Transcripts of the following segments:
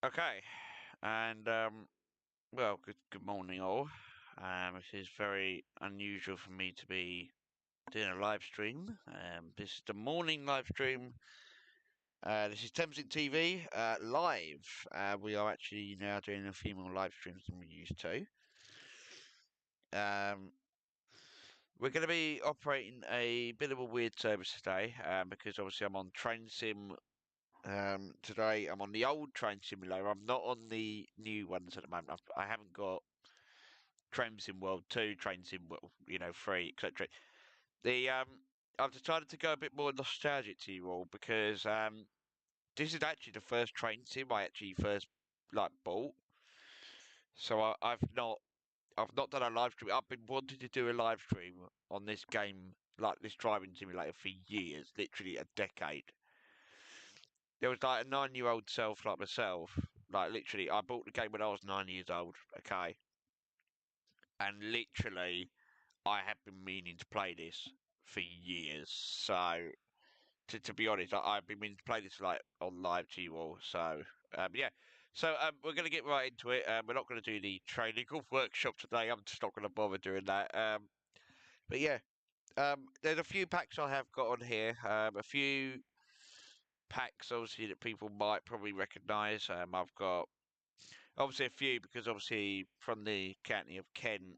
Okay, and well, good morning all. This is very unusual for me to be doing a live stream. This is the morning live stream. This is Thamesin TV live. We are actually now doing a few more live streams than we used to. Um, we're going to be operating a bit of a weird service today because obviously I'm on Train Sim. Today I'm on the old train simulator. I'm not on the new ones at the moment. I haven't got Train Sim World 2, Train Sim World, 3, etc. The I've decided to go a bit more nostalgic to you all because this is actually the first train sim I actually first bought. So I've not done a live stream. I've been wanting to do a live stream on this game, like this driving simulator, for years, literally a decade. There was like a 9-year-old self like myself, like literally, I bought the game when I was 9 years old. Okay, and literally I have been meaning to play this for years. So, to be honest, I've been meaning to play this like on live to you all. So, yeah. So, we're going to get right into it. We're not going to do the training or workshop today. I'm just not going to bother doing that. But yeah, there's a few packs I have got on here. A few packs, obviously, that people might probably recognise. I've got obviously a few because obviously from the county of Kent.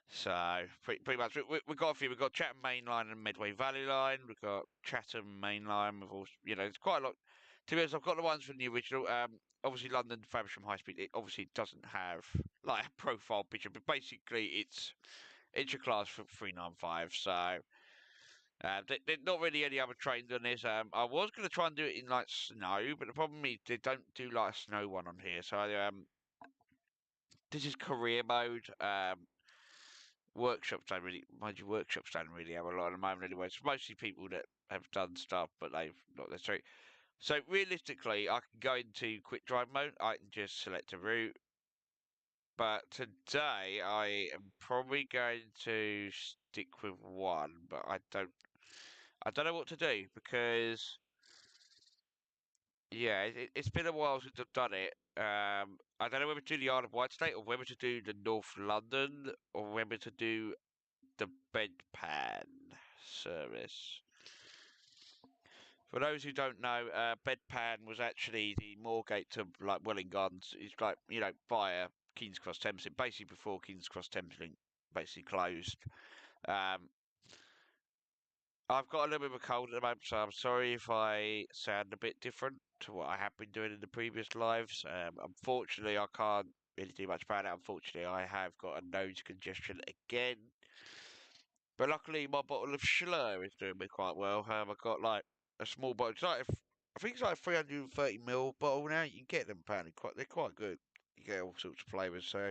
So pretty much we've got a few. We've got Chatham Main Line and Medway Valley Line. We've got Chatham Main Line. We've also, it's quite a lot. To be honest, I've got the ones from the original. Obviously London Faversham High Speed. It obviously doesn't have like a profile picture, but basically it's your class for 395. So there's not really any other trains on this. I was going to try and do it in like snow, but the problem is they don't do like a snow one on here. So this is career mode. Workshops don't really, mind you, workshops don't really have a lot at the moment anyway. It's mostly people that have done stuff, but they've not necessarily. So realistically, I can go into quick drive mode. I can just select a route. But today, I am probably going to stick with one, but I don't know what to do because yeah, it's been a while since I've done it. I don't know whether to do the Isle of Wight State or whether to do the North London or whether to do the bedpan service. For those who don't know, bedpan was actually the Moorgate to like Welling Gardens. It's like via King's Cross Thames, basically before King's Cross Thames Link basically closed. Um, I've got a little bit of a cold at the moment, so I'm sorry if I sound a bit different to what I have been doing in the previous lives. Unfortunately, I can't really do much about it. Unfortunately, I have got a nose congestion again. But luckily, my bottle of Schlur is doing me quite well. I've got like a small bottle. I think it's like a 330 ml bottle now. You can get them apparently they're quite good. You get all sorts of flavours, so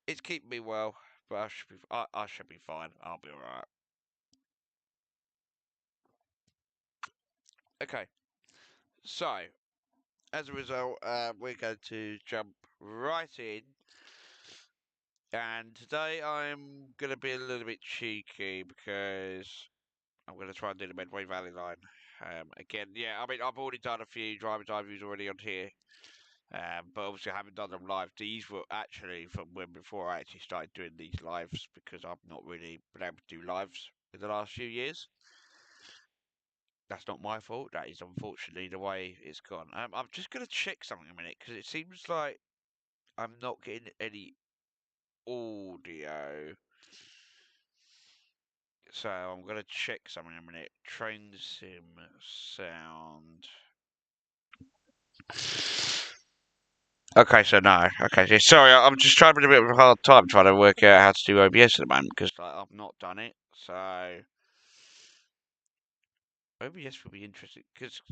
it's keeping me well. But I should be fine. I'll be alright. Okay, so as a result, we're going to jump right in. And today I'm going to be a little bit cheeky because I'm going to try and do the Medway Valley line. Again, yeah, I mean, I've already done a few driver's reviews already on here, but obviously I haven't done them live. These were actually from when before I actually started doing these lives because I've not really been able to do lives in the last few years. That's not my fault. That is unfortunately the way it's gone. I'm just going to check something a minute because it seems like I'm not getting any audio. So I'm going to check something in a minute. Train sim sound. Okay, so no. Okay, so sorry, I'm just having a bit of a hard time trying to work out how to do OBS at the moment because I've not done it. So OBS will be interesting because,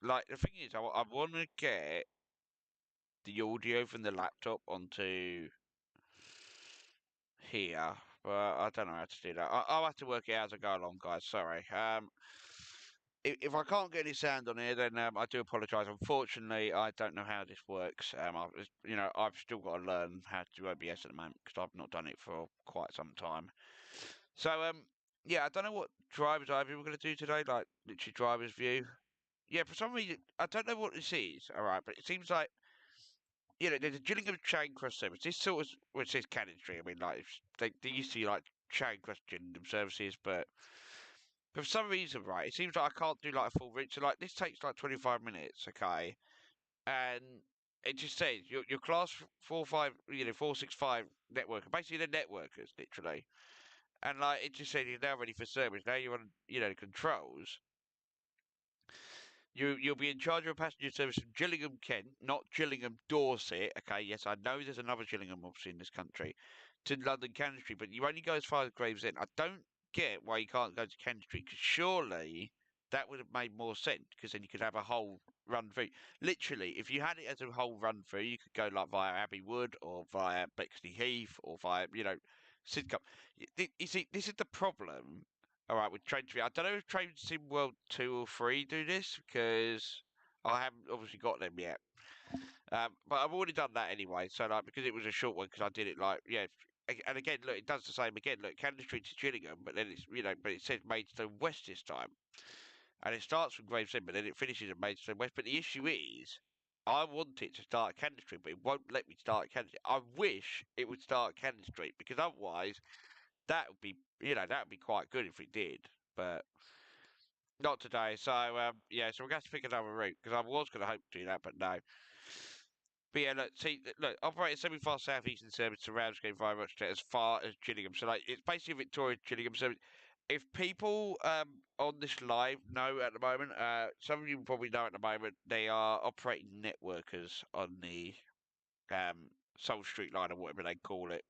like, the thing is, I want to get the audio from the laptop onto here, but I don't know how to do that. I'll have to work it out as I go along, guys. Sorry. If I can't get any sound on here, then I do apologise. Unfortunately, I don't know how this works. I've still got to learn how to do OBS at the moment because I've not done it for quite some time. So, yeah, I don't know what driver's eye we're going to do today. Like literally driver's view. yeah, for some reason, I don't know what this is, alright, but it seems like, there's a Gillingham train cross service. This sort of, well, it says Cannon Street. I mean, like, they used to, like, chain cross Gillingham services, but for some reason, right, it seems like I can't do, like, a full route. So, like, this takes, like, 25 minutes, okay? And it just says, your class 4-5, 465 networker, basically they're networkers, literally. And, like, it just said you're now ready for service. Now you're on, controls. You'll be in charge of a passenger service from Gillingham, Kent, not Gillingham, Dorset. Okay, yes, I know there's another Gillingham obviously in this country, to London Cannon Street, but you only go as far as Gravesend. I don't get why you can't go to Cannon Street because surely that would have made more sense because then you could have a whole run through. Literally, if you had it as a whole run through, you could go like via Abbey Wood or via Bexley Heath or via Sidcup. You see, this is the problem. All right, with Train Sim, I don't know if Train Sim World 2 or 3 do this because I haven't obviously got them yet. But I've already done that anyway. So like because it was a short one, because I did it like and again look, it does the same again. Look, Cannon Street to Gillingham, but then it's but it says Maidstone West this time, and it starts from Gravesend, but then it finishes at Maidstone West. But the issue is, I want it to start at Cannon Street, but it won't let me start at Cannon Street. I wish it would start at Cannon Street because otherwise that would be that would be quite good if it did, but. Not today, so yeah, so we're going to have to pick another route because I was going to hope to do that, but no. But yeah, look, see, look, operating semi-fast southeastern service to Ramsgate via Rochdale as far as Gillingham. So like, it's basically Victoria to Gillingham. So if people on this live know at the moment, some of you probably know at the moment, they are operating networkers on the Soul Street line or whatever they call it.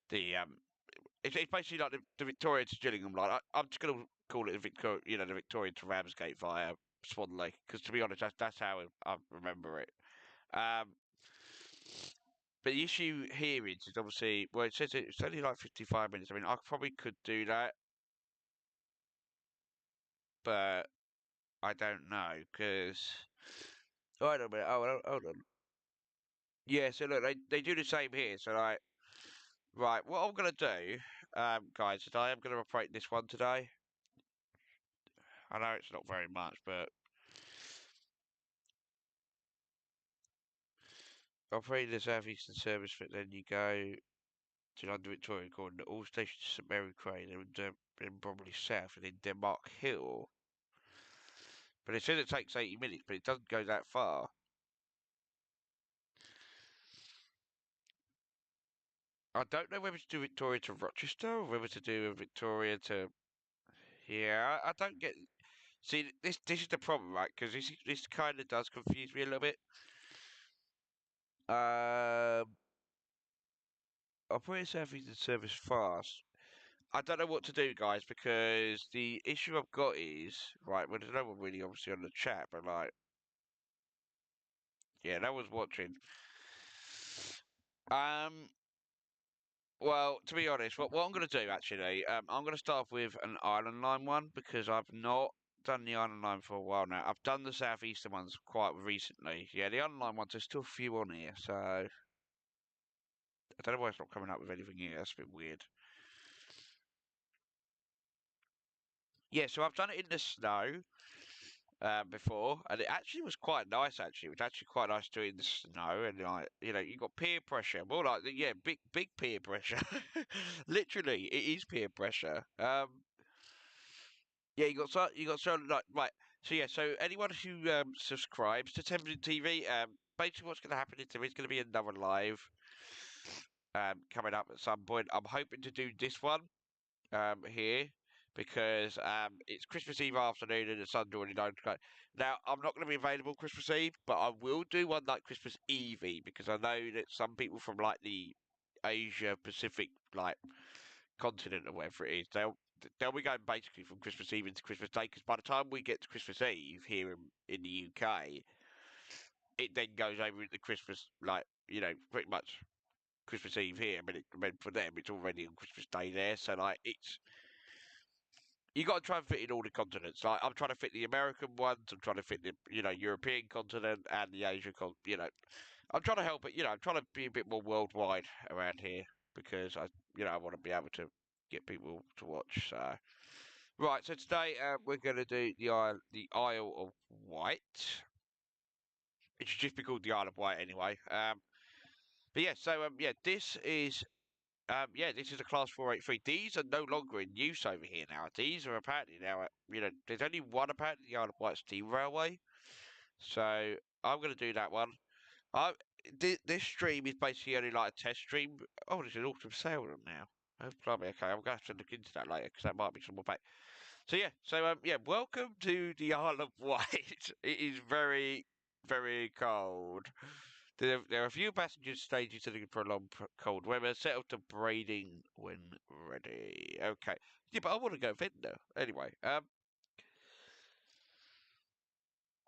The it's basically like the Victoria to Gillingham line. I'm just gonna call it the the Victoria to Ramsgate via Swan Lake, because to be honest, that's how I remember it. Um, but the issue here is obviously, well, it says it's only like 55 minutes. I mean, I probably could do that, but I don't know because. Oh, wait a minute. Oh, hold on. Yeah, so look, they do the same here. So like, right, what I'm gonna do, guys, today I'm gonna operate this one today. I know it's not very much, but operate the southeastern service, but then you go to London Victoria, according to all stations to St Mary Crane, then probably south, and then Denmark Hill. But it says it takes 80 minutes, but it doesn't go that far. I don't know whether to do Victoria to Rochester or whether to do Victoria to. Yeah, I don't get. See, this is the problem, right? Because this kind of does confuse me a little bit. Operate southeastern service fast. I don't know what to do, guys, because the issue I've got is right. Well, there's no one really obviously on the chat, but like, yeah, no one's watching. Um, well, to be honest, what I'm going to do actually, I'm going to start with an Island Line one because I've not done the Island Line for a while now. I've done the Southeastern ones quite recently. Yeah, the Island Line ones, there's still a few on here, so I don't know why it's not coming up with anything here. That's a bit weird. Yeah, so I've done it in the snow before, and it actually was quite nice. Actually, it was actually quite nice doing the snow, and like you got peer pressure, more like yeah, big peer pressure. Literally, it is peer pressure. Yeah, you got so like right. So yeah, so anyone who subscribes to Thameslink TV, basically what's going to happen is there is going to be another live coming up at some point. I'm hoping to do this one here because it's Christmas Eve afternoon and the sun's already down. Now I'm not going to be available Christmas Eve, but I will do one like Christmas Eve because I know that some people from like the Asia Pacific like continent or whatever it is, they'll be going basically from Christmas Eve into Christmas Day. Because by the time we get to Christmas Eve here in the UK, it then goes over into Christmas, like pretty much Christmas Eve here. I mean for them, it's already on Christmas Day there. So like, it's you got to try and fit in all the continents. Like I'm trying to fit the American ones, I'm trying to fit the European continent and the Asian continent. I'm trying to help it. I'm trying to be a bit more worldwide around here because I want to be able to get people to watch. So, Right, so today we're going to do the Isle of Wight. It should just be called the Isle of Wight anyway. But yeah, so yeah, this is a Class 483. These are no longer in use over here now. These are apparently now, there's only one apparently, the Isle of Wight Steam Railway. So I'm going to do that one. I this stream is basically only like a test stream. Oh, there's an autumn sale on now. Oh, blimey, okay, I'm going to have to look into that later because that might be some more back. So yeah, welcome to the Isle of Wight. It is very, very cold. There are a few passengers staying utility for a long cold weather. Settle to braiding when ready. Okay. Yeah, but I want to go vendor anyway.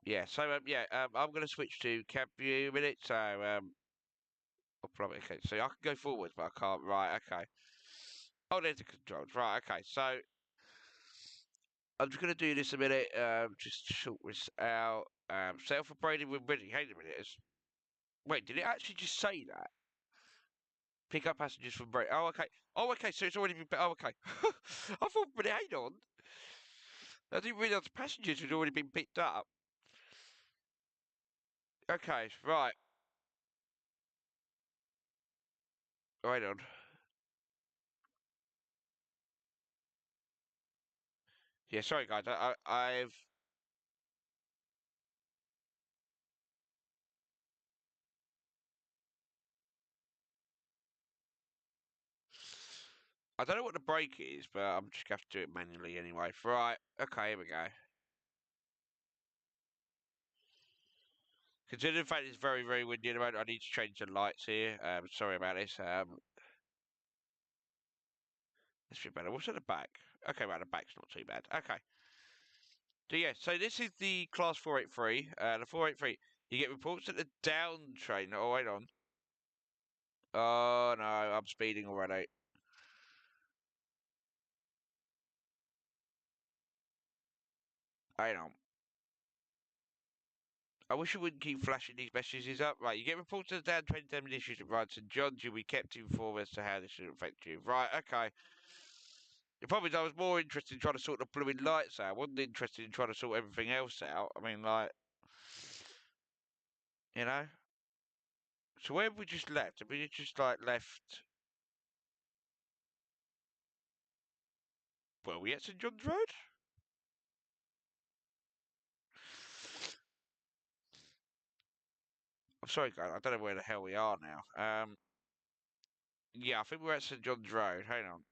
Yeah. So I'm going to switch to cab view a minute. So oh, probably okay. So I can go forwards, but I can't. Right. Okay. Oh, there's the controls. Right. Okay. So I'm just going to do this a minute. Just to sort this out. Settle for braiding when ready. Hang a minute. Wait, did it actually just say that? Pick up passengers from break. Oh, okay. Oh, okay. So it's already been. Oh, okay. I thought, but hang on. I didn't realise the passengers had already been picked up. Okay, right. Wait on. Yeah, sorry guys. I don't know what the break is, but I'm just gonna have to do it manually anyway. Right. Okay. Here we go. Considering the fact it's very, very windy at the moment, I need to change the lights here. Sorry about this. This be better. What's at the back? Okay, right. The back's not too bad. Okay. So yeah, so this is the Class 483. The 483, you get reports at the down train. Oh, wait on. Oh no, I'm speeding already. Hang on. I wish you wouldn't keep flashing these messages up. Right, you get reports of the down train terminal issues at Ryde St John's. You'll be kept informed as to how this should affect you. Right, okay. The problem is I was more interested in trying to sort the blooming lights out. I wasn't interested in trying to sort everything else out. I mean, like, you know? So where have we just left? Have we just, like, left... Were we at St John's Road? I'm sorry, guys. I don't know where the hell we are now. Yeah, I think we're at St John's Road. Hang on.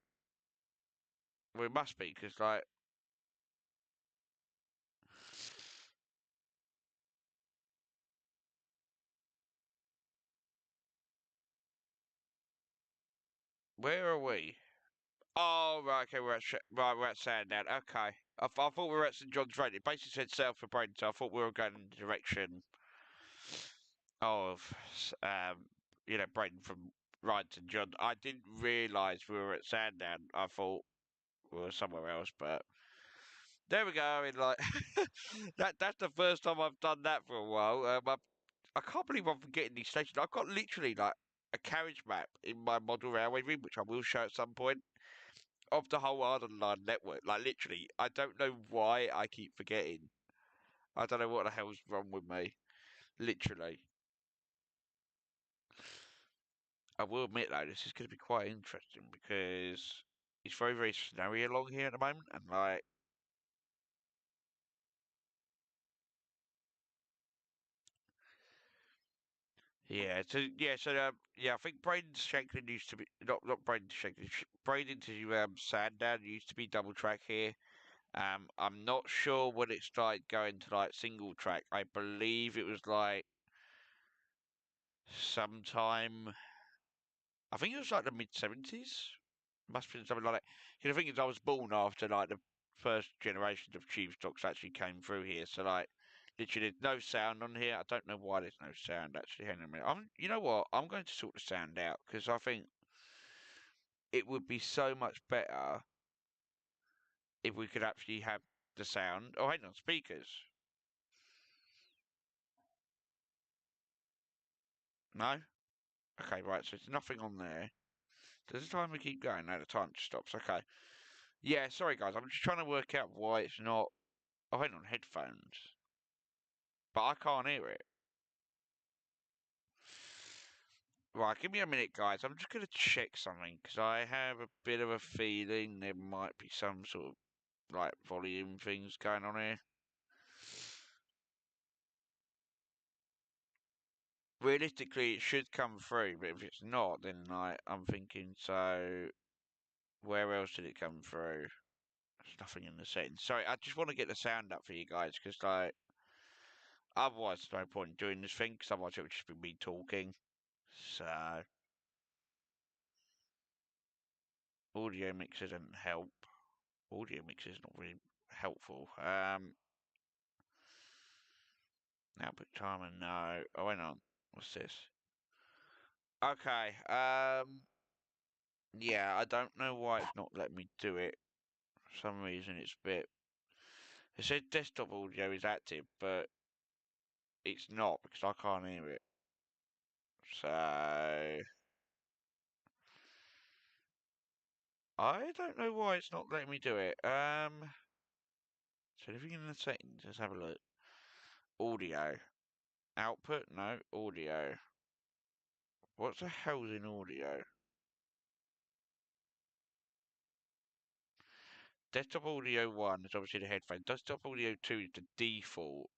We must be, because, like... Where are we? Oh, right, okay, we're at Sandown. Okay. I thought we were at St John's Road. It basically said south for Braden, so I thought we were going in the direction of, Braden from Ryde to John. I didn't realise we were at Sandown. I thought we were somewhere else, but there we go. I mean, like, that's the first time I've done that for a while. I can't believe I'm forgetting these stations. I've got literally, like, a carriage map in my model railway room, which I will show at some point, of the whole Arden Line network. Like, literally, I don't know why I keep forgetting. I don't know what the hell's wrong with me. Literally. I will admit, though, this is going to be quite interesting because it's very, very snowy along here at the moment. And, like, yeah, I think Braden to Shanklin used to be, not Braden to Shanklin, Braden to Sandown used to be double track here. I'm not sure when it started going to, like, single track. I believe it was, like, sometime I think it was like the mid 70s. Must have been something like that. Because the thing is, I was born after like the first generation of tube stocks actually came through here. So like, literally, there's no sound on here. I don't know why there's no sound actually. Hang on a minute. You know what? I'm going to sort the sound out because I think it would be so much better if we could actually have the sound. Oh, hang on, speakers. No. Okay, right. So there's nothing on there. Does the timer keep going? No, the time just stops. Okay. Yeah, sorry guys, I'm just trying to work out why it's not. I went on headphones, but I can't hear it. Right, give me a minute, guys. I'm just going to check something because I have a bit of a feeling there might be some sort of like volume things going on here. Realistically, it should come through, but if it's not, then I'm thinking, so where else did it come through? There's nothing in the settings. Sorry, I just want to get the sound up for you guys because like otherwise there's no point in doing this thing because otherwise it would just be me talking. So audio mixer doesn't help. Audio mixer is not really helpful. Output timer, no. Oh, hang on. What's this? Okay. Yeah, I don't know why it's not letting me do it. For some reason, it's a bit. It says desktop audio is active, but it's not because I can't hear it. So I don't know why it's not letting me do it. So anything in the settings? Let's have a look. Audio output? No audio. What the hell's in audio? Desktop audio 1 is obviously the headphone. Desktop audio 2 is the default.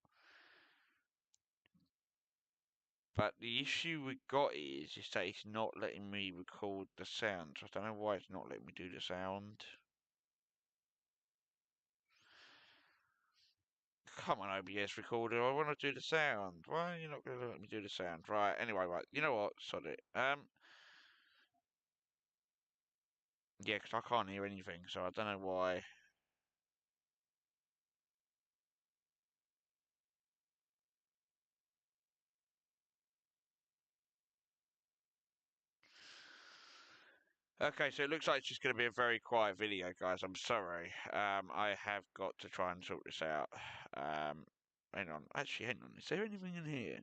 But the issue we got is that it's not letting me record the sound. So I don't know why it's not letting me do the sound. Come on, OBS recorder, I want to do the sound. Why are you not going to let me do the sound? Right, anyway, right. You know what? Sod it. Yeah, because I can't hear anything, so I don't know why. Okay, so it looks like it's just going to be a very quiet video, guys. I'm sorry. I have got to try and sort this out. Um, hang on. Actually, hang on. Is there anything in here?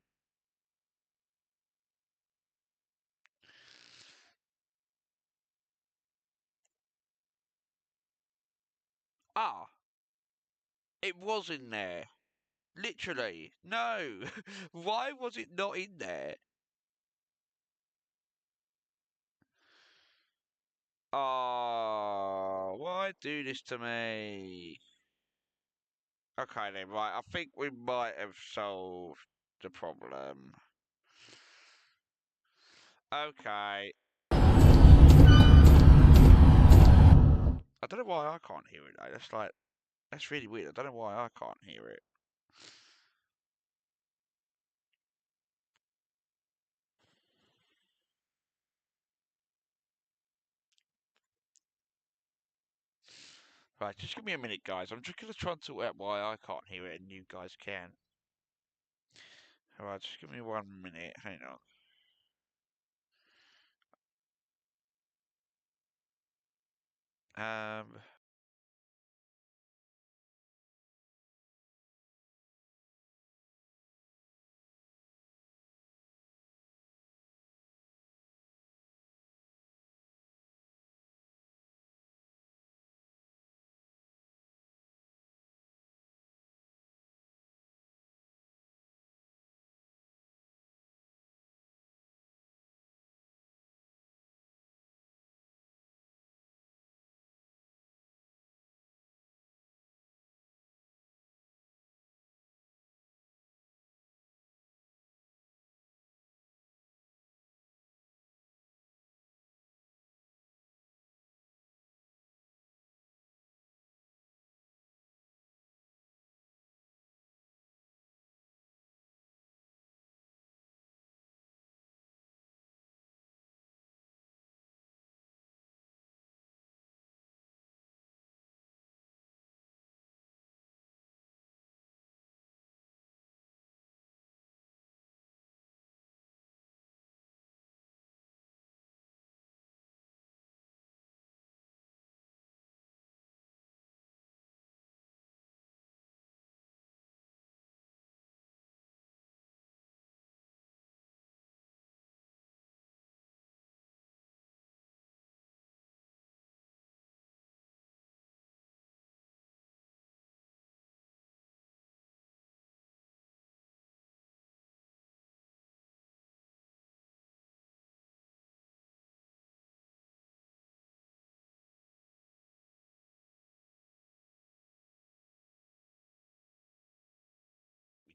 Ah, it was in there. Literally. No. Why was it not in there? Oh, why do this to me? Okay then, right. I think we might have solved the problem. Okay. I don't know why I can't hear it though. That's really weird. I don't know why I can't hear it. Right, just give me a minute, guys. I'm just gonna try and sort out why I can't hear it and you guys can. Alright, just give me 1 minute. Hang on. Um,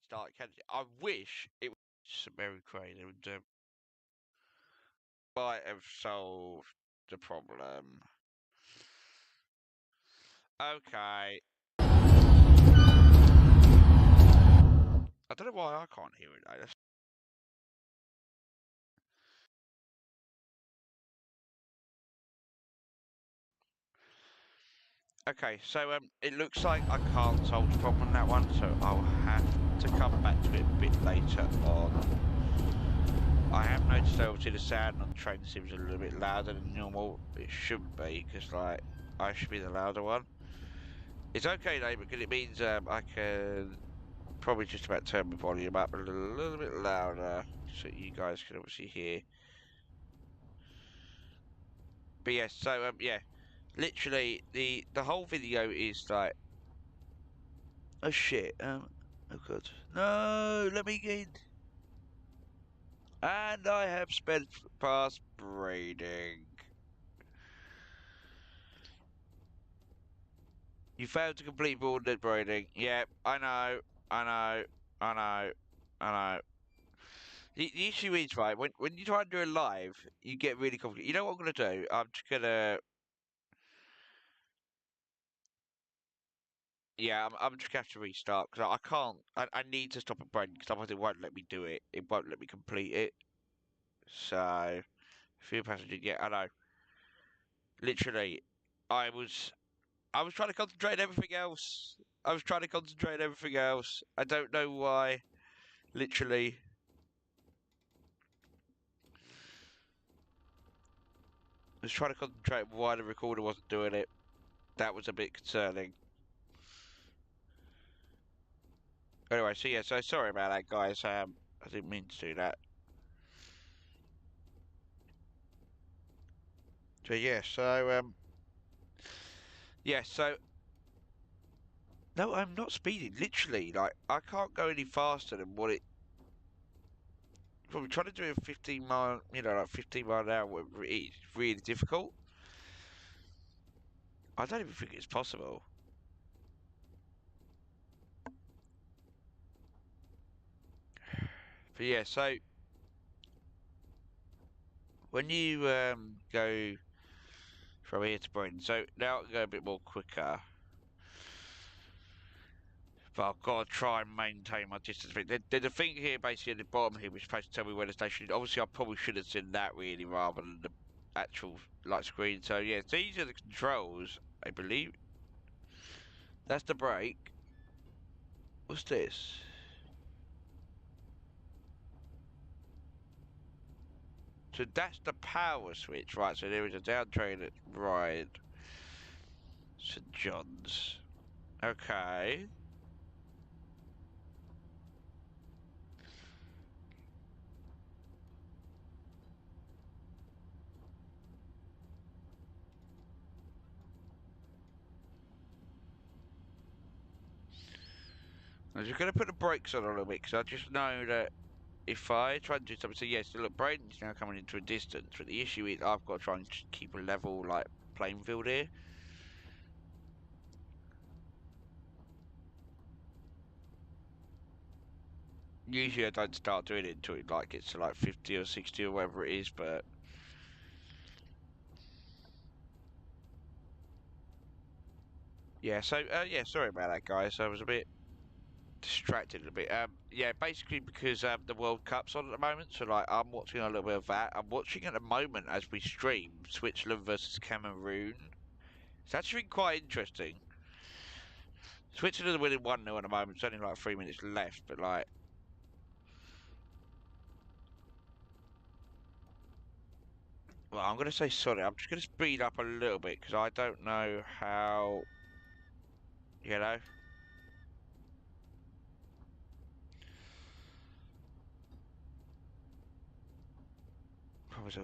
restart it, can it? I wish it was some Mary Crane and might have solved the problem. Okay. I don't know why I can't hear it though. Okay, so it looks like I can't solve the problem on that one, so I'll have to come back to it a bit later on. I have noticed obviously the sound on train sims a little bit louder than normal. It shouldn't be, because like I should be the louder one. It's okay though, because it means I can probably just about turn the volume up a little bit louder, so you guys can obviously hear. But yes, so yeah, literally the whole video is like, oh shit, oh god, no, let me get in. And I have spent past braiding. You failed to complete boarded braiding. Yep, I know, I know, I know, I know. The issue is, right, when you try and do it live, you get really complicated. You know what I'm going to do? I'm just going to... Yeah, I'm just going to have to restart, because I can't... I need to stop at braiding, because otherwise it won't let me do it. It won't let me complete it. So... Few passengers, yeah, I know. Literally, I was... I was trying to concentrate on everything else. I was trying to concentrate on everything else. I don't know why. Literally. I was trying to concentrate on why the recorder wasn't doing it. That was a bit concerning. Anyway, so yeah, so sorry about that, guys. I didn't mean to do that. So yeah, yeah, so no, I'm not speeding. Literally, like I can't go any faster than what it. Probably trying to do a 15 mile, like 15 mile an hour. It's really difficult. I don't even think it's possible. But yeah, so when you go from here to Brighton, so now I can go a bit more quicker. But I've got to try and maintain my distance. There's a thing here, basically at the bottom here, which is supposed to tell me where the station is. Obviously, I probably should have seen that really, rather than the actual light screen. So yeah, these are the controls, I believe. That's the brake. What's this? So that's the power switch, right? So there is a down train at Ryde, St John's. Okay. I'm just going to put the brakes on a little bit, because I just know that if I try to do something, so yes, look, Braden's now coming into a distance, but the issue is I've got to try and keep a level, like, playing field here. Usually I don't start doing it until it, like, gets to, like, 50 or 60 or whatever it is, but... Yeah, so, yeah, sorry about that, guys. I was a bit distracted a bit. Yeah, basically because the World Cup's on at the moment, so like I'm watching a little bit of that. I'm watching at the moment as we stream Switzerland versus Cameroon. It's actually quite interesting. Switzerland are winning 1-0 at the moment. It's only like 3 minutes left, but like, well, I'm gonna say sorry. I'm just gonna speed up a little bit because I don't know how, you know. What was it?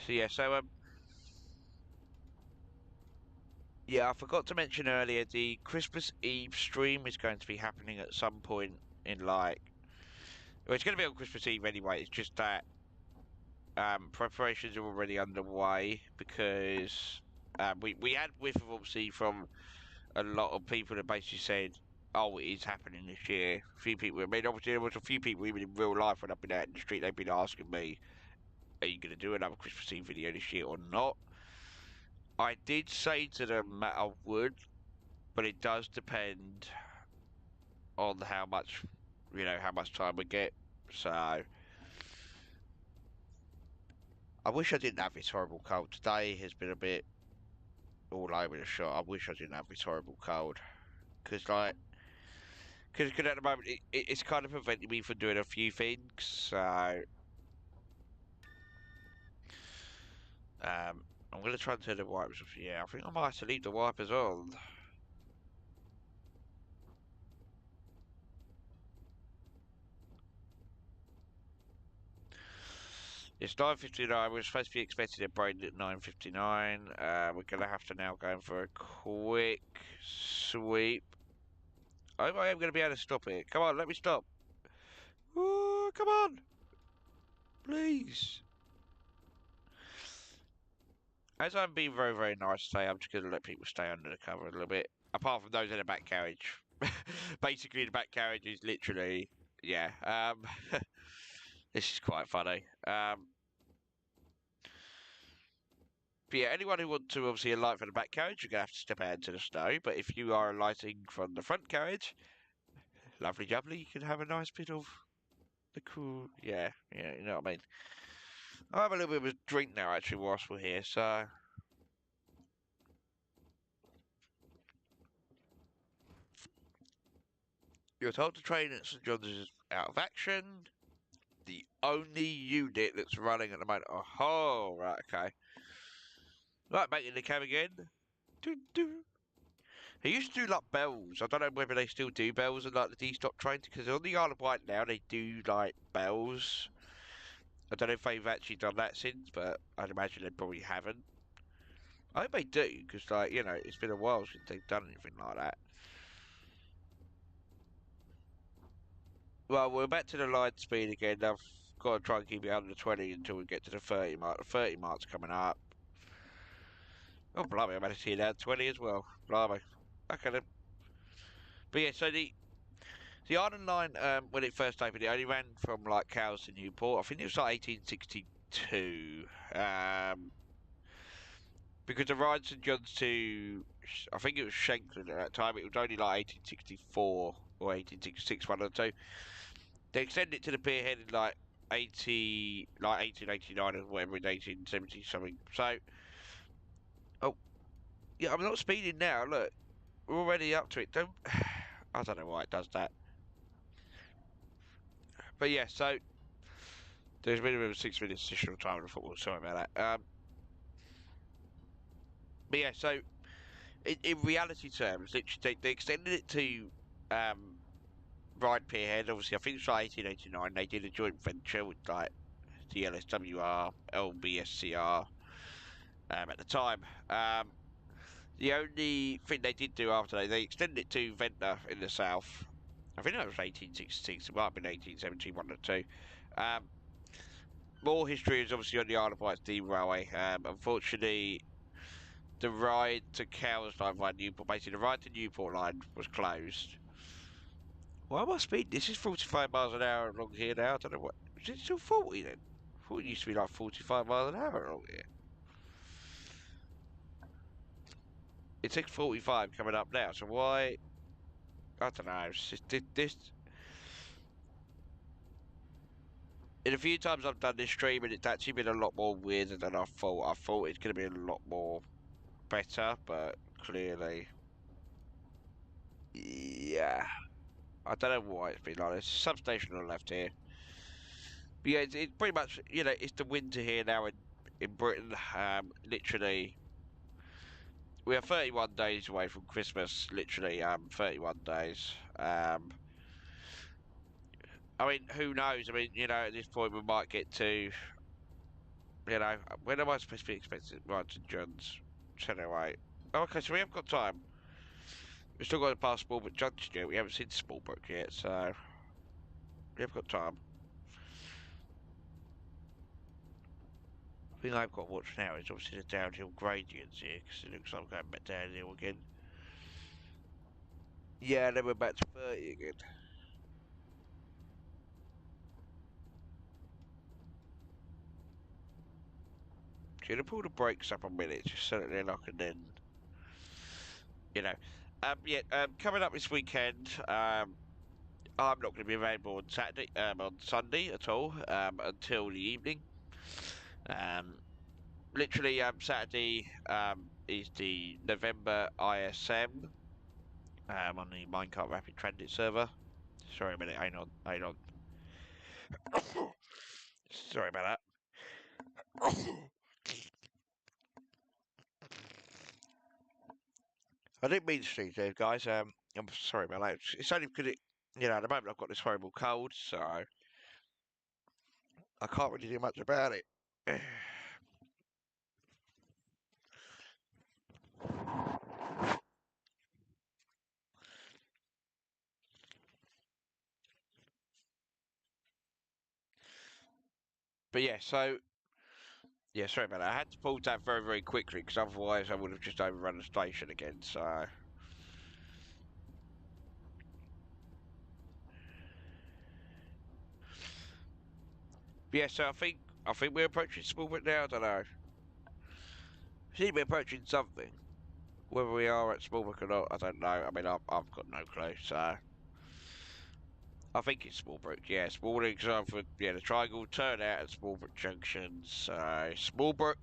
So yeah, so yeah, I forgot to mention earlier the Christmas Eve stream is going to be happening at some point in like, well, it's going to be on Christmas Eve anyway. It's just that preparations are already underway because we had whiff of obviously from a lot of people that basically said oh, it is happening this year. A few people, I mean, obviously there was a few people even in real life when I've been out in the street, they've been asking me, are you going to do another Christmas Eve video this year or not? I did say to them that I would, but it does depend on how much, how much time we get. So, I wish I didn't have this horrible cold. Today has been a bit all over the shop. I wish I didn't have this horrible cold. Because, at the moment, it's kind of preventing me from doing a few things. So, I'm going to try and turn the wipers off. Yeah, I think I might have to leave the wipers on. It's 9:59. We're supposed to be expecting a brain at 9:59. We're going to have to now go in for a quick sweep. I hope I am going to be able to stop it. Come on, let me stop. Oh, come on. Please. As I'm being very, very nice today, I'm just going to let people stay under the cover a little bit. Apart from those in the back carriage. Basically, the back carriage is literally, yeah. This is quite funny. But yeah, anyone who wants to obviously alight from the back carriage, you're going to have to step out into the snow. But if you are alighting from the front carriage, lovely jubbly, you can have a nice bit of the cool, yeah, you know what I mean. I'll have a little bit of a drink now, actually, whilst we're here, so... You're told the train at St John's is out of action. The only unit that's running at the moment... Oh, right, okay. Right, back in the cab again. Doo -doo. He used to do like bells. I don't know whether they still do bells in like the D-stop trains, because on the Isle of Wight now they do like bells. I don't know if they've actually done that since, but I'd imagine they probably haven't. I hope they do, because like, it's been a while since they've done anything like that. Well, we're back to the line speed again. I've got to try and keep it under 20 until we get to the 30 mark. The 30 mark's coming up. Oh, blimey, I managed to see that 20 as well. Blimey. Okay then. But yeah, so the Island Line, when it first opened, it only ran from like Cowes to Newport. I think it was like 1862. Because the Ryde St John's to, I think it was Shanklin at that time, it was only like 1864 or 1866, one of the two. They extended it to the Pier Head in like 1889 or whatever, in 1870 something. So, oh, yeah, I'm not speeding now, look. We're already up to it. I don't know why it does that. But yeah, so there's a minimum of 6 minutes additional time in the football. Sorry about that. But yeah, so in reality terms, literally they extended it to Ryde Pierhead. Obviously, I think it's like 1889. They did a joint venture with like the LSWR, LBSCR at the time. The only thing they did do after that, they extended it to Ventnor in the south. I think that was 1866. It might have been 1870, one or two. More history is obviously on the Isle of Wight Steam Railway. Unfortunately, the ride to Cowes line via Newport, basically the ride to Newport line was closed. Why am I speeding? This is 45 miles an hour along here now. I don't know what. Is it still 40 then? I thought it used to be like 45 miles an hour along here. It takes 45 coming up now, so why? I don't know. It's just this. In a few times I've done this stream, and it's actually been a lot more weirder than I thought. I thought it's going to be a lot more better, but clearly, yeah. I don't know why it's been like this. Substation on the left here. But yeah, it's pretty much, it's the winter here now in Britain. Literally, we are 31 days away from Christmas. Literally, 31 days. I mean, who knows? I mean, at this point we might get to, when am I supposed to be expecting? Right, to John's. 10:08. Oh, okay, so we have got time. We've still got to pass Smallbrook Junction yet. We haven't seen Smallbrook yet, so we have got time. The thing I've got to watch now is obviously the downhill gradients here, because it looks like I'm going back downhill again. Yeah, then we're back to 30 again. Should have pulled the brakes up a minute just so that then I can then, you know. Coming up this weekend, I'm not going to be available on Saturday, on Sunday at all, until the evening. Literally, Saturday, is the November ISM, on the Minecart Rapid Transit server. Sorry a minute, hang on. Sorry about that. I didn't mean to sneeze there, guys. I'm sorry about that. It's only because at the moment I've got this horrible cold, so I can't really do much about it. But yeah, sorry about that. I had to pause that very, very quickly because otherwise I would have just overrun the station again. So, but yeah, so I think we're approaching Smallbrook now. I don't know. I think we're approaching something. Whether we are at Smallbrook or not, I don't know. I mean, I've got no clue. So, I think it's Smallbrook. Yeah, Smallbrook. For the triangle turn out at Smallbrook Junction. So, Smallbrook.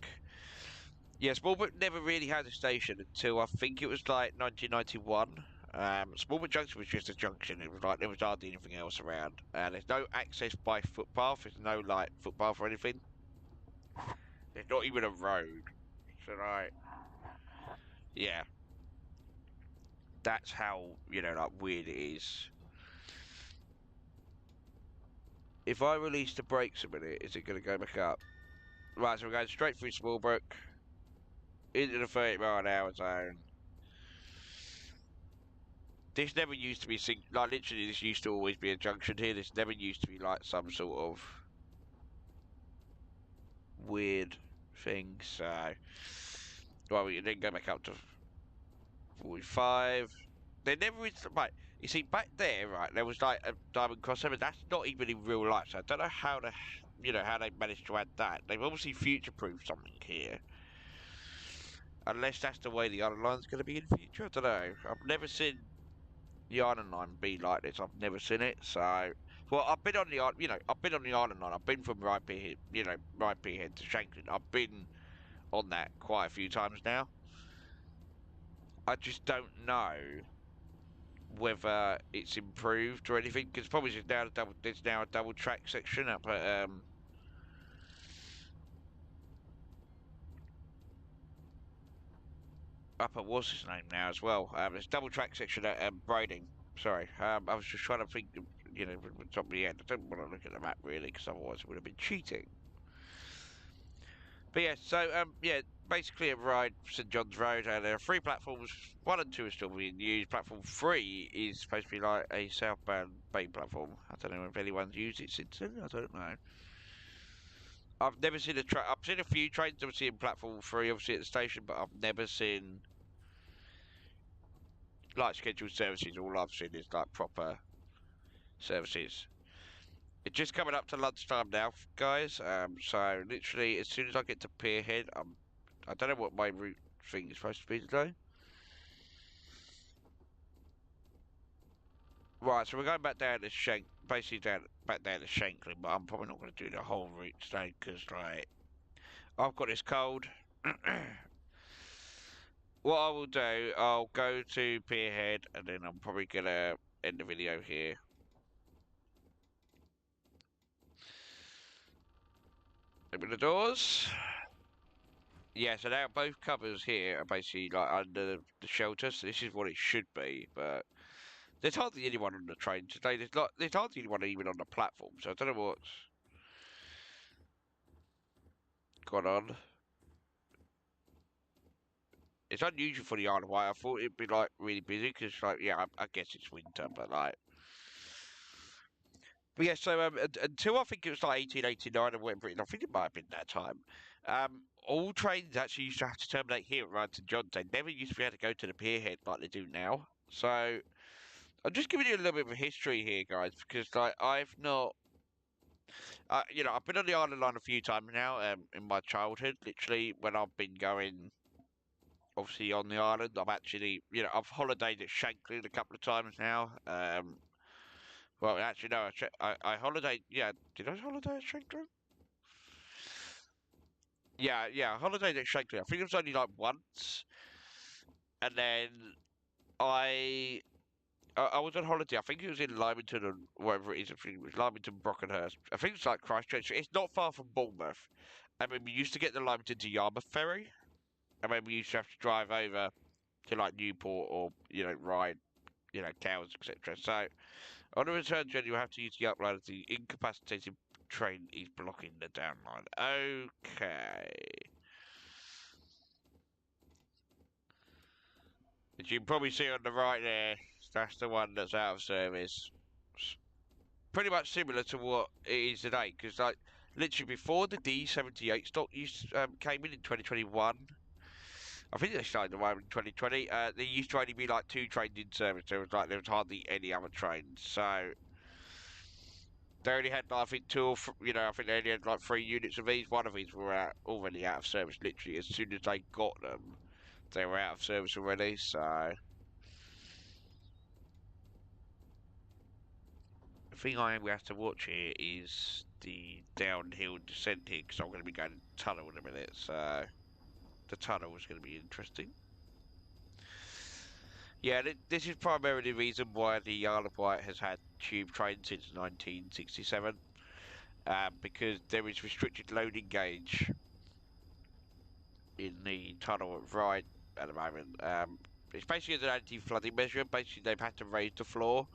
Yeah, Smallbrook never really had a station until I think it was like 1991. Smallbrook Junction was just a junction. It was like there was hardly anything else around. And there's no access by footpath. There's no like footpath or anything. There's not even a road. So like, yeah, that's how like weird it is. If I release the brakes a minute, is it going to go back up? Right, so we're going straight through Smallbrook into the 30 mph zone. This never used to be like literally. This used to always be a junction here. This never used to be like some sort of weird thing. So, well, we then go back up to 45. There never is right. You see, back there, right, there was like a diamond crossover. That's not even in real life. So I don't know how how they managed to add that. They've obviously future-proofed something here. Unless that's the way the Iron Line's going to be in the future. I don't know. I've never seen the Iron Line be like this. I've never seen it. So, well, I've been on the I've been on the Iron Line. I've been from Ryde Pier, Ryde Pier to Shanklin. I've been on that quite a few times now. I just don't know whether it's improved or anything because probably there's now a double track section at what's his name now as well. There's a double track section at Brading. Sorry, I was just trying to think, from the top of the head. I don't want to look at the map really because otherwise it would have been cheating. But yeah, so basically at Ryde, St John's Road, there are 3 platforms. 1 and 2 are still being used. Platform 3 is supposed to be like a southbound main platform. I don't know if anyone's used it since then. I don't know. I've never seen I've seen a few trains obviously in platform 3, obviously at the station, but I've never seen like scheduled services. All I've seen is like proper services. It's just coming up to lunchtime now, guys. So literally as soon as I get to Pier Head, I don't know what my route thing is supposed to be today. Right, so we're going back down to back down to Shanklin, but I'm probably not going to do the whole route today because, like, I've got this cold. What I will do, I'll go to Pier Head and then I'm probably going to end the video here. Open the doors. Yeah, so now both covers here are basically like under the shelter, so this is what it should be, but there's hardly anyone on the train today. There's hardly anyone even on the platform, so I don't know what's gone on. It's unusual for the Isle of Wight. I thought it'd be like really busy because, like, yeah, I guess it's winter, but like, but yeah. So until I think it was like 1889 or whatever, I think it might have been that time. All trains actually used to have to terminate here at Ryde St John's. They never used to be able to go to the pier head like they do now. So I'm just giving you a little bit of a history here, guys, because like I've not, I've been on the Island Line a few times now. In my childhood, literally when I've been going, obviously on the island, I've actually, I've holidayed at Shanklin a couple of times now. Well, actually, no, I holidayed. Yeah, did I holiday at Shanklin? Yeah, I holidayed at Shanklin. I think it was only like once, and then I I was on holiday. I think it was in Lymington or wherever it is. I think it was Lymington, Brockenhurst. I think it's like Christchurch. It's not far from Bournemouth. I mean, we used to get the Lymington to Yarmouth ferry. I mean, we used to have to drive over to like Newport or Ryde, Cowes, etc. So on the return journey, you have to use the upload of the incapacitated train is blocking the down line. Okay. As you can probably see on the right there, that's the one that's out of service. Pretty much similar to what it is today, because like literally before the D78 stock came in 2021, I think they started the one in 2020. There used to only be like two trains in service. There was hardly any other trains, so they only had like, I think I think they only had like 3 units of these. One of these were already out of service. Literally as soon as they got them, they were out of service already. So the thing I am going to have to watch here is the downhill descent here, because I'm going to be going to the tunnel in a minute. So the tunnel is going to be interesting. Yeah, this is primarily the reason why the Isle of Wight has had tube trains since 1967, because there is restricted loading gauge in the tunnel at Ryde at the moment. It's basically an anti-flooding measure. Basically, they've had to raise the floor,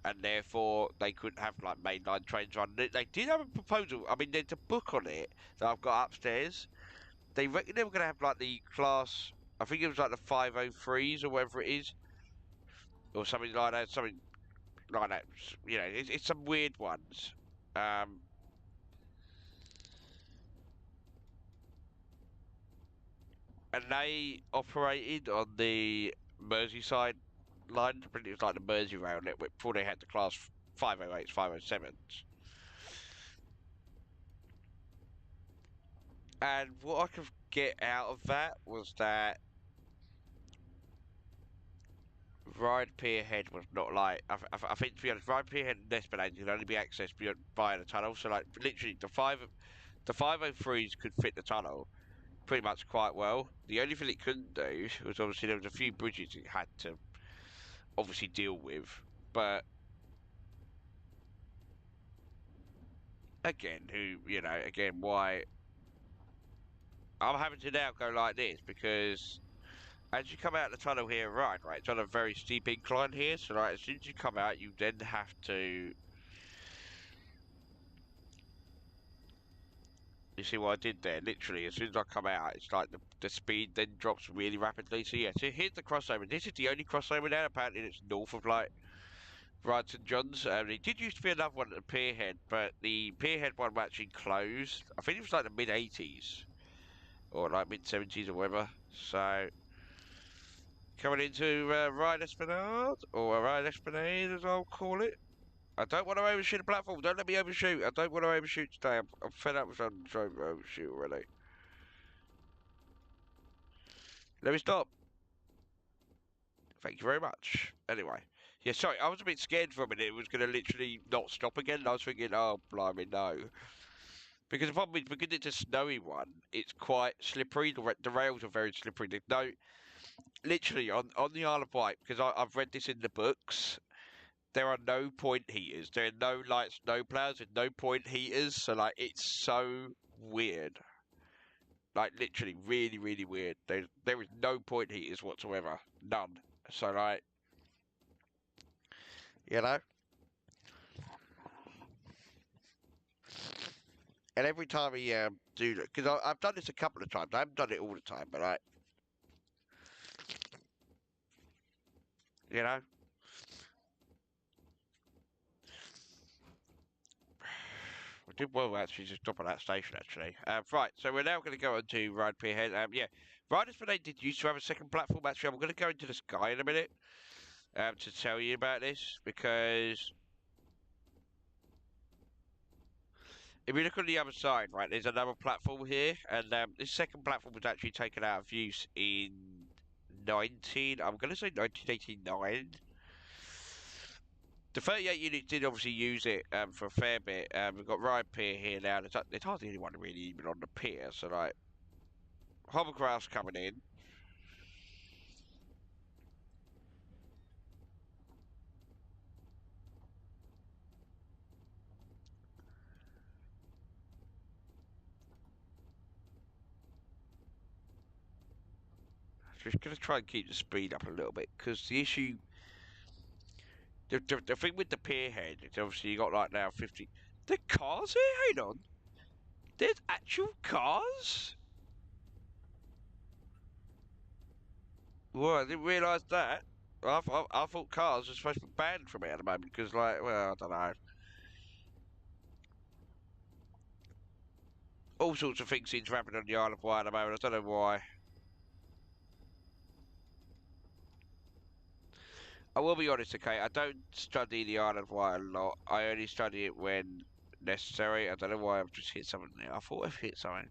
and therefore they couldn't have like mainline trains running it. They did have a proposal. I mean, there's a book on it that I've got upstairs. They reckon they were going to have like the class. I think it was like the 503s or whatever it is, or something like that. Something like that. It's some weird ones. Um, and they operated on the Merseyside line. I think it was like the Merseyrail network before they had the class 508s, 507s. And what I could get out of that was that Ryde Pier Head was not like I think to be honest, Ryde Pier Head and Esplanade can only be accessed via the tunnel. So like literally the 503s could fit the tunnel pretty much quite well. The only thing it couldn't do was obviously there was a few bridges it had to obviously deal with. But again, why I'm having to now go like this, because as you come out the tunnel here, right, it's on a very steep incline here. So like as soon as you come out, you then have to. You see what I did there? Literally, as soon as I come out, it's like the speed then drops really rapidly. So yeah, so here's the crossover. This is the only crossover now. Apparently, it's north of like Ryde St John's. There did used to be another one at the Pierhead, but the Pierhead one was actually closed. I think it was like the mid-80s or like mid-70s or whatever. So coming into Ryde Esplanade, or Ryde Esplanade as I'll call it. I don't want to overshoot the platform. Don't let me overshoot. I don't want to overshoot today. I'm fed up with trying to overshoot already. Let me stop. Thank you very much. Anyway. Yeah, sorry, I was a bit scared for a minute. It was going to literally not stop again. I was thinking, oh, blimey, no. Because the problem is, because it's a snowy one, it's quite slippery. The rails are very slippery. There's no, literally, on the Isle of Wight, because I've read this in the books, there are no point heaters. There are no, like, snow plows. There's no point heaters. So, like, it's so weird. Like, literally, really, really weird. There is no point heaters whatsoever. None. So, like, you know? And every time we do that, because I've done this a couple of times. I haven't done it all the time, but you know, we did well actually just stop at that station actually. Right, so we're now going to go on to Ryde Pierhead. Yeah, Ryde Esplanade did used to have a second platform. Actually, I'm going to go into the sky in a minute. to tell you about this because if you look on the other side, right, there's another platform here, and this second platform was actually taken out of use in I'm going to say 1989. The 38 unit did obviously use it for a fair bit. We've got Ryde Pier here now. There's hardly anyone really even on the pier, so like hovercrafts coming in. Just going to try and keep the speed up a little bit because the issue, the thing with the pier head is obviously you got like now 50. The cars here, hang on. There's actual cars? Well, I didn't realise that. I thought cars were supposed to be banned from it at the moment because, like, well, I don't know. All sorts of things seem to happen on the Isle of Wight at the moment. I don't know why. I will be honest, okay? I don't study the Isle of Wight a lot. I only study it when necessary. I don't know why I've just hit something there. I thought I've hit something.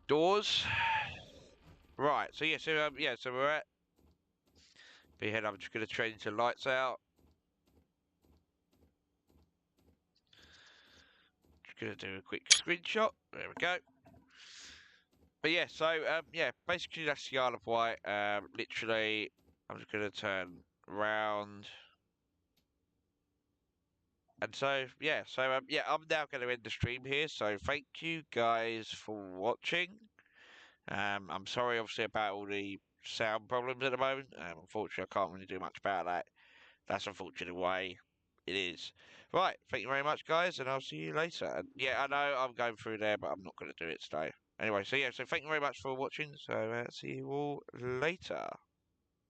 Doors. Right. So yeah. So we're at. Be ahead. I'm just gonna change the lights out. Just gonna do a quick screenshot. There we go. But yeah, so yeah, basically that's the Isle of Wight. Literally, I'm just gonna turn round, and so yeah, yeah, I'm now gonna end the stream here. So thank you guys for watching. I'm sorry, obviously, about all the sound problems at the moment. Unfortunately, I can't really do much about that. That's unfortunately the way it is. Right, thank you very much, guys, and I'll see you later. And yeah, I know I'm going through there, but I'm not going to do it today. Anyway, so yeah, so thank you very much for watching. So see you all later.